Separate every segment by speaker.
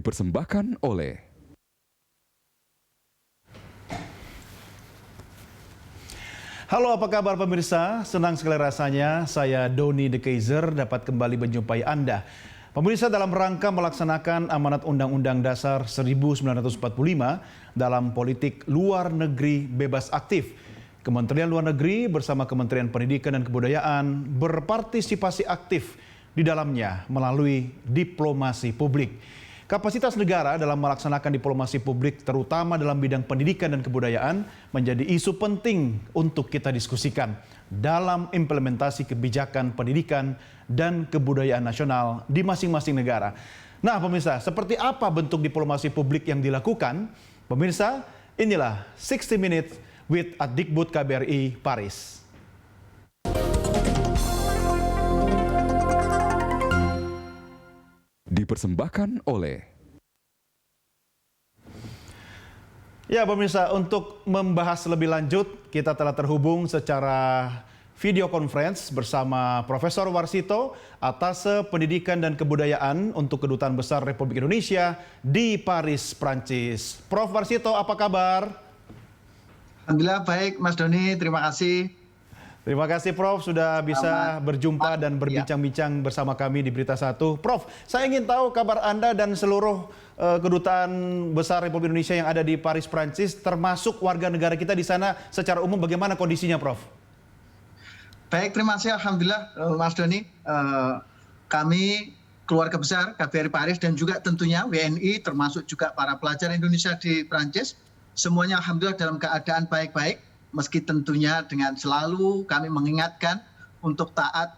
Speaker 1: Dipersembahkan oleh
Speaker 2: Halo, apa kabar pemirsa? Senang sekali rasanya saya Doni De Keizer dapat kembali menjumpai Anda. Pemirsa, dalam rangka melaksanakan amanat Undang-Undang Dasar 1945 dalam politik luar negeri bebas aktif, Kementerian Luar Negeri bersama Kementerian Pendidikan dan Kebudayaan berpartisipasi aktif di dalamnya melalui diplomasi publik. Kapasitas negara dalam melaksanakan diplomasi publik terutama dalam bidang pendidikan dan kebudayaan menjadi isu penting untuk kita diskusikan dalam implementasi kebijakan pendidikan dan kebudayaan nasional di masing-masing negara. Nah pemirsa, seperti apa bentuk diplomasi publik yang dilakukan? Pemirsa, inilah 60 Minutes with Adikbud KBRI Paris.
Speaker 1: dipersembahkan oleh
Speaker 2: Ya pemirsa, untuk membahas lebih lanjut kita telah terhubung secara video conference bersama Profesor Warsito, Atase Pendidikan dan Kebudayaan untuk Kedutaan Besar Republik Indonesia di Paris, Prancis. Prof. Warsito, apa kabar?
Speaker 3: Alhamdulillah baik Mas Doni, terima kasih.
Speaker 2: Terima kasih Prof sudah bisa berjumpa dan berbincang-bincang bersama kami di Berita Satu. Prof, saya ingin tahu kabar Anda dan seluruh Kedutaan Besar Republik Indonesia yang ada di Paris, Prancis, termasuk warga negara kita di sana secara umum, bagaimana kondisinya Prof?
Speaker 3: Baik, terima kasih. Alhamdulillah Mas Doni, kami keluarga besar KBRI Paris dan juga tentunya WNI termasuk juga para pelajar Indonesia di Prancis, semuanya Alhamdulillah dalam keadaan baik-baik. Meski tentunya dengan selalu kami mengingatkan untuk taat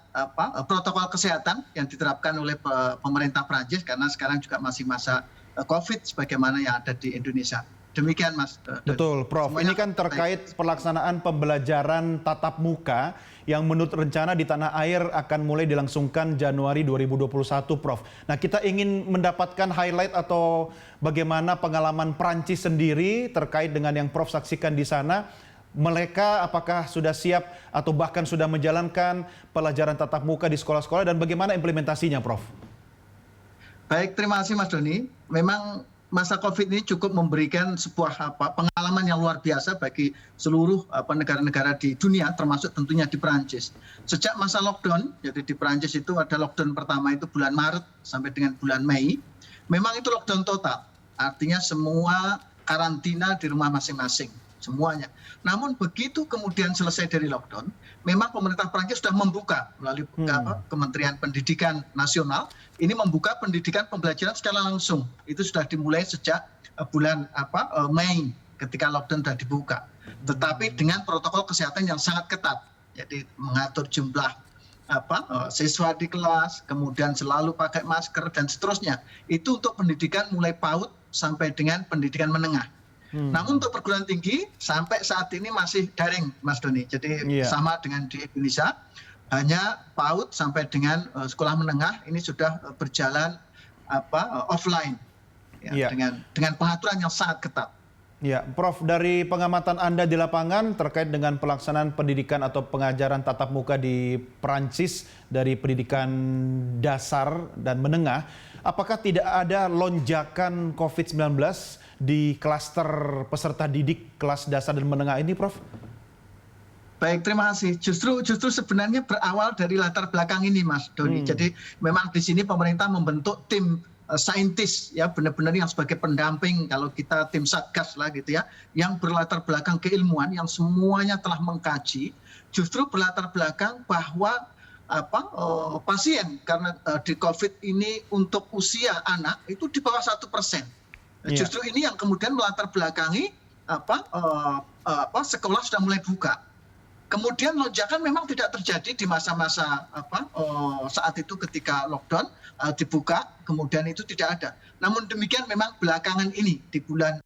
Speaker 3: protokol kesehatan yang diterapkan oleh pemerintah Prancis karena sekarang juga masih masa COVID sebagaimana yang ada di Indonesia. Demikian Mas.
Speaker 2: Betul Prof, ini kan terkait pelaksanaan pembelajaran tatap muka yang menurut rencana di tanah air akan mulai dilangsungkan Januari 2021 Prof. Nah kita ingin mendapatkan highlight atau bagaimana pengalaman Prancis sendiri terkait dengan yang Prof saksikan di sana. Mereka apakah sudah siap atau bahkan sudah menjalankan pelajaran tatap muka di sekolah-sekolah dan bagaimana implementasinya Prof?
Speaker 3: Baik, terima kasih Mas Doni. Memang masa COVID ini cukup memberikan sebuah pengalaman yang luar biasa bagi seluruh negara-negara di dunia, termasuk tentunya di Perancis. Sejak masa lockdown, jadi di Perancis itu ada lockdown pertama itu bulan Maret sampai dengan bulan Mei, memang itu lockdown total. Artinya semua karantina di rumah masing-masing. Semuanya. Namun begitu kemudian selesai dari lockdown, memang pemerintah Prancis sudah membuka melalui Kementerian Pendidikan Nasional, ini membuka pendidikan pembelajaran secara langsung. Itu sudah dimulai sejak bulan Mei ketika lockdown sudah dibuka. Tetapi dengan protokol kesehatan yang sangat ketat. Jadi mengatur jumlah siswa di kelas, kemudian selalu pakai masker dan seterusnya. Itu untuk pendidikan mulai PAUD sampai dengan pendidikan menengah. Namun untuk perguruan tinggi sampai saat ini masih daring Mas Doni. Jadi sama dengan di Indonesia, hanya PAUD sampai dengan sekolah menengah ini sudah berjalan offline dengan pengaturan yang sangat ketat.
Speaker 2: Ya, Prof, dari pengamatan Anda di lapangan terkait dengan pelaksanaan pendidikan atau pengajaran tatap muka di Prancis dari pendidikan dasar dan menengah, apakah tidak ada lonjakan COVID-19 di klaster peserta didik kelas dasar dan menengah ini, Prof?
Speaker 3: Baik, terima kasih. Justru sebenarnya berawal dari latar belakang ini, Mas Doni. Jadi memang di sini pemerintah membentuk tim saintis, ya benar-benar yang sebagai pendamping kalau kita tim satgas lah gitu ya, yang berlatar belakang keilmuan yang semuanya telah mengkaji, justru berlatar belakang bahwa pasien karena di COVID ini untuk usia anak itu di bawah 1%. Justru ini yang kemudian melatar belakangi sekolah sudah mulai buka. Kemudian lonjakan memang tidak terjadi di masa-masa saat itu ketika lockdown dibuka, kemudian itu tidak ada. Namun demikian memang belakangan ini di bulan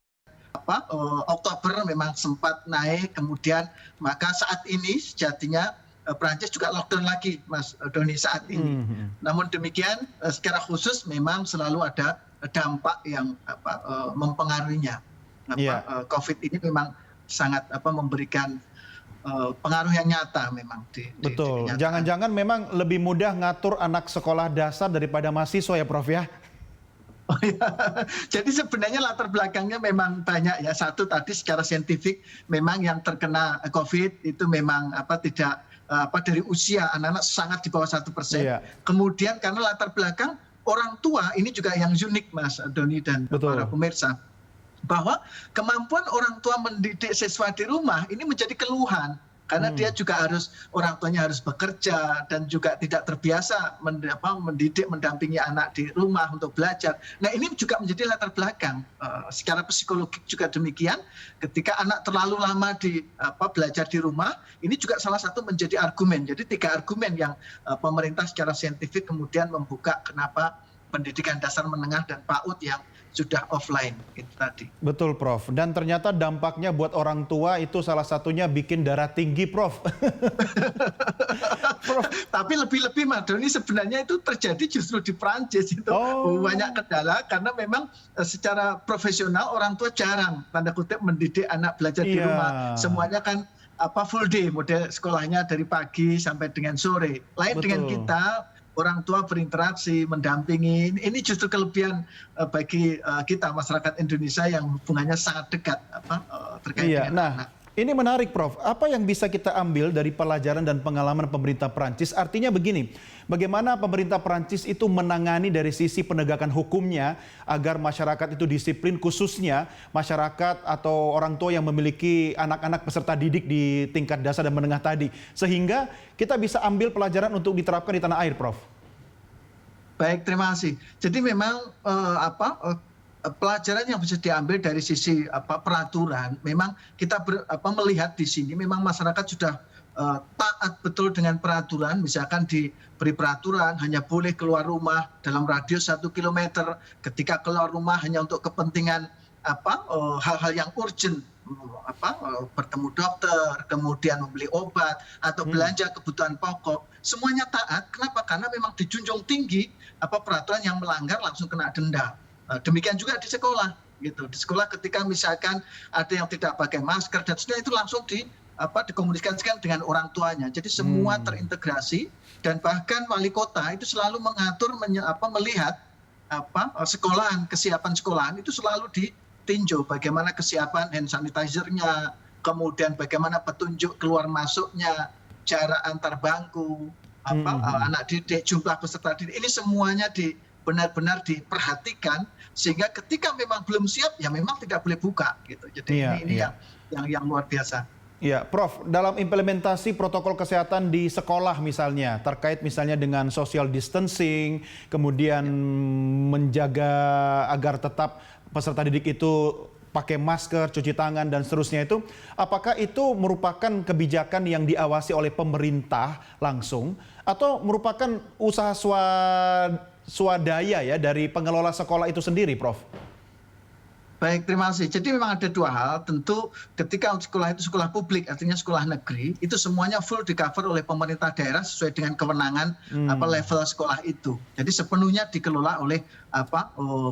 Speaker 3: Oktober memang sempat naik, kemudian maka saat ini sejatinya Prancis juga lockdown lagi Mas Doni saat ini. Namun demikian secara khusus memang selalu ada dampak yang mempengaruhinya. COVID ini memang sangat memberikan pengaruh yang nyata memang.
Speaker 2: Betul. Jangan-jangan memang lebih mudah ngatur anak sekolah dasar daripada mahasiswa ya Prof ya?
Speaker 3: Oh ya, jadi sebenarnya latar belakangnya memang banyak ya. Satu tadi secara saintifik memang yang terkena COVID itu memang tidak dari usia anak-anak sangat di bawah 1%.
Speaker 2: Iya,
Speaker 3: Kemudian karena latar belakang orang tua ini juga yang unik Mas Doni dan
Speaker 2: betul.
Speaker 3: para pemirsa, bahwa kemampuan orang tua mendidik siswa di rumah ini menjadi keluhan. Karena dia juga orang tuanya harus bekerja dan juga tidak terbiasa mendidik, mendampingi anak di rumah untuk belajar. Nah ini juga menjadi latar belakang. Secara psikologis juga demikian, ketika anak terlalu lama belajar di rumah, ini juga salah satu menjadi argumen. Jadi 3 argumen yang pemerintah secara saintifik kemudian membuka kenapa pendidikan dasar menengah dan PAUD yang sudah offline itu tadi.
Speaker 2: Betul, Prof. Dan ternyata dampaknya buat orang tua itu salah satunya bikin darah tinggi, Prof. Prof.
Speaker 3: Tapi lebih-lebih Mas Doni sebenarnya itu terjadi justru di Prancis itu banyak kendala karena memang secara profesional orang tua jarang tanda kutip mendidik anak belajar di rumah. Semuanya kan full day, model sekolahnya dari pagi sampai dengan sore. Lain dengan kita, orang tua berinteraksi, mendampingi. Ini justru kelebihan bagi kita masyarakat Indonesia yang hubungannya sangat dekat terkait dengan anak.
Speaker 2: Ini menarik, Prof. Apa yang bisa kita ambil dari pelajaran dan pengalaman pemerintah Prancis? Artinya begini, bagaimana pemerintah Prancis itu menangani dari sisi penegakan hukumnya agar masyarakat itu disiplin, khususnya masyarakat atau orang tua yang memiliki anak-anak peserta didik di tingkat dasar dan menengah tadi. Sehingga kita bisa ambil pelajaran untuk diterapkan di tanah air, Prof.
Speaker 3: Baik, terima kasih. Jadi memang pelajaran yang bisa diambil dari sisi peraturan, memang kita melihat di sini memang masyarakat sudah taat betul dengan peraturan. Misalkan diberi peraturan hanya boleh keluar rumah dalam radius 1 kilometer, ketika keluar rumah hanya untuk kepentingan hal-hal yang urgent, bertemu dokter, kemudian membeli obat atau belanja kebutuhan pokok, semuanya taat. Kenapa? Karena memang dijunjung tinggi peraturan yang melanggar langsung kena denda. Demikian juga di sekolah gitu. Di sekolah ketika misalkan ada yang tidak pakai masker dan sebagainya, itu langsung dikomunikasikan dengan orang tuanya. Jadi semua terintegrasi, dan bahkan wali kota itu selalu mengatur melihat sekolahan, kesiapan sekolahan itu selalu ditinjau bagaimana kesiapan hand sanitizer-nya, kemudian bagaimana petunjuk keluar masuknya, jarak antar bangku, anak didik, jumlah peserta didik, ini semuanya benar-benar diperhatikan sehingga ketika memang belum siap ya memang tidak boleh buka gitu. Jadi ini yang luar biasa.
Speaker 2: Ya, Prof, dalam implementasi protokol kesehatan di sekolah misalnya, terkait misalnya dengan social distancing, kemudian menjaga agar tetap peserta didik itu pakai masker, cuci tangan, dan seterusnya itu, apakah itu merupakan kebijakan yang diawasi oleh pemerintah langsung, atau merupakan usaha swadaya ya dari pengelola sekolah itu sendiri, Prof?
Speaker 3: Baik, terima kasih. Jadi memang ada 2 hal. Tentu ketika sekolah itu sekolah publik, artinya sekolah negeri, itu semuanya full di-cover oleh pemerintah daerah sesuai dengan kewenangan level sekolah itu. Jadi sepenuhnya dikelola oleh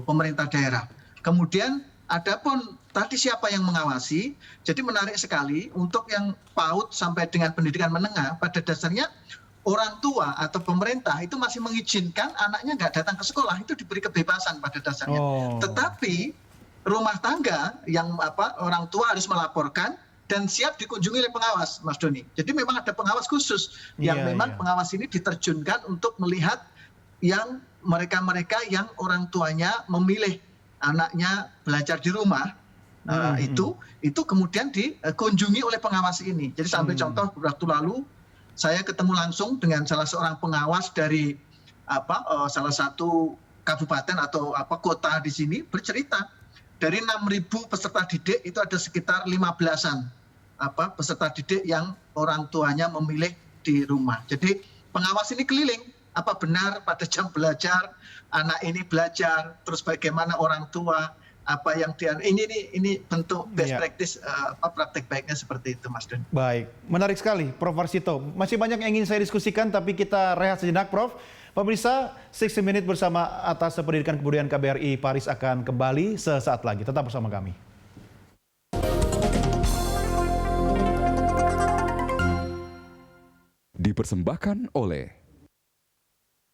Speaker 3: pemerintah daerah. Kemudian adapun tadi siapa yang mengawasi, jadi menarik sekali untuk yang PAUD sampai dengan pendidikan menengah, pada dasarnya orang tua atau pemerintah itu masih mengizinkan anaknya nggak datang ke sekolah, itu diberi kebebasan pada dasarnya. Tetapi rumah tangga yang orang tua harus melaporkan dan siap dikunjungi oleh pengawas, Mas Doni. Jadi memang ada pengawas khusus yang pengawas ini diterjunkan untuk melihat yang mereka-mereka yang orang tuanya memilih anaknya belajar di rumah. Itu kemudian dikunjungi oleh pengawas ini. Jadi sampai contoh waktu lalu saya ketemu langsung dengan salah seorang pengawas dari salah satu kabupaten atau kota di sini, bercerita dari 6.000 peserta didik itu ada sekitar 15-an peserta didik yang orang tuanya memilih di rumah. Jadi pengawas ini keliling, apa benar pada jam belajar anak ini belajar, terus bagaimana orang tua apa yang ini bentuk best practice, praktek baiknya seperti itu, Mas Don.
Speaker 2: Baik, menarik sekali, Prof. Warsito. Masih banyak yang ingin saya diskusikan, tapi kita rehat sejenak, Prof. Pemirsa, 60 Minutes bersama Atas Pendidikan Kebudayaan KBRI Paris akan kembali sesaat lagi. Tetap bersama kami.
Speaker 1: Dipersembahkan oleh